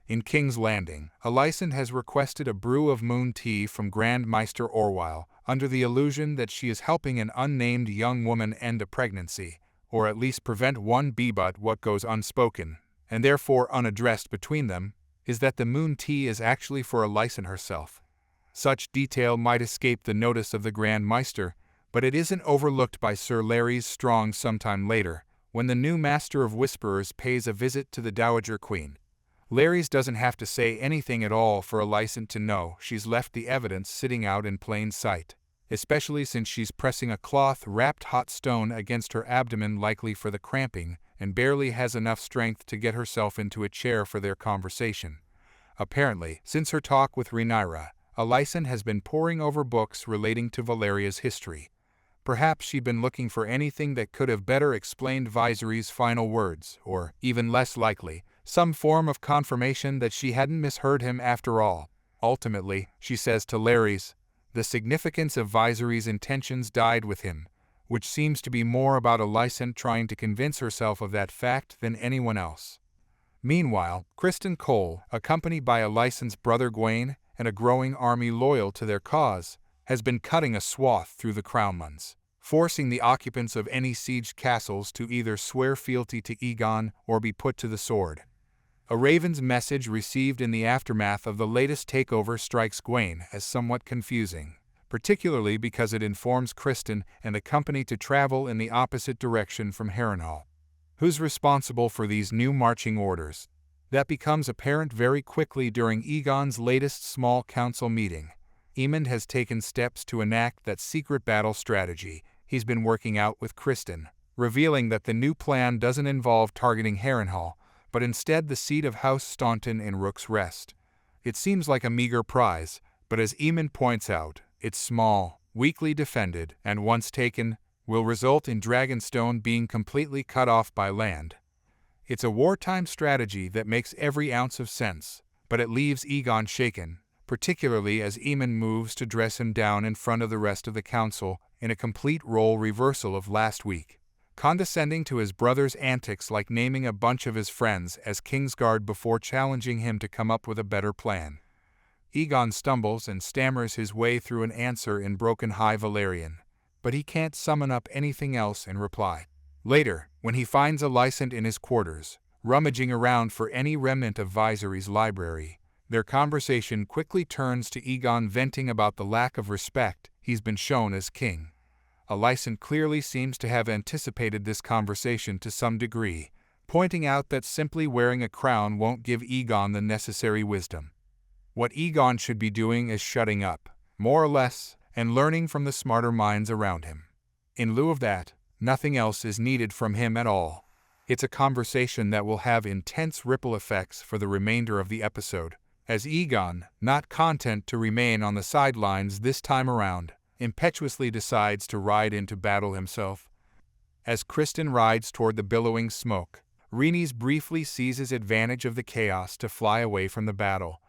In King's Landing, Alicent has requested a brew of moon tea from Grand Maester Orwyle, under the illusion that she is helping an unnamed young woman end a pregnancy, or at least prevent one. But what goes unspoken, and therefore unaddressed between them, is that the moon tea is actually for Alicent herself. Such detail might escape the notice of the Grand Maester, but it isn't overlooked by Sir Larys Strong sometime later, when the new Master of Whisperers pays a visit to the Dowager Queen. Larys doesn't have to say anything at all for Alicent to know she's left the evidence sitting out in plain sight, especially since she's pressing a cloth-wrapped hot stone against her abdomen, likely for the cramping, and barely has enough strength to get herself into a chair for their conversation. Apparently, since her talk with Rhaenyra, Alicent has been poring over books relating to Valeria's history. Perhaps she'd been looking for anything that could have better explained Viserys' final words, or, even less likely, some form of confirmation that she hadn't misheard him after all. Ultimately, she says to Larys, the significance of Viserys' intentions died with him, which seems to be more about Alicent trying to convince herself of that fact than anyone else. Meanwhile, Criston Cole, accompanied by Alicent's brother Gwaine and a growing army loyal to their cause, has been cutting a swath through the crownlands, forcing the occupants of any sieged castles to either swear fealty to Aegon or be put to the sword. A raven's message received in the aftermath of the latest takeover strikes Gwaine as somewhat confusing, particularly because it informs Criston and the company to travel in the opposite direction from Harrenhal. Who's responsible for these new marching orders? That becomes apparent very quickly during Aegon's latest small council meeting. Aemond has taken steps to enact that secret battle strategy he's been working out with Criston, revealing that the new plan doesn't involve targeting Harrenhal, but instead the seat of House Staunton in Rook's Rest. It seems like a meager prize, but as Aemond points out, it's small, weakly defended, and once taken, will result in Dragonstone being completely cut off by land. It's a wartime strategy that makes every ounce of sense, but it leaves Aegon shaken, particularly as Aemond moves to dress him down in front of the rest of the council in a complete role reversal of last week, condescending to his brother's antics like naming a bunch of his friends as Kingsguard before challenging him to come up with a better plan. Aegon stumbles and stammers his way through an answer in broken High Valyrian, but he can't summon up anything else in reply. Later, when he finds Alicent in his quarters, rummaging around for any remnant of Viserys' library, their conversation quickly turns to Aegon venting about the lack of respect he's been shown as king. Alicent clearly seems to have anticipated this conversation to some degree, pointing out that simply wearing a crown won't give Aegon the necessary wisdom. What Aegon should be doing is shutting up, more or less, and learning from the smarter minds around him. In lieu of that, nothing else is needed from him at all. It's a conversation that will have intense ripple effects for the remainder of the episode, as Aegon, not content to remain on the sidelines this time around, impetuously decides to ride into battle himself. As Criston rides toward the billowing smoke, Rhaenys briefly seizes advantage of the chaos to fly away from the battle,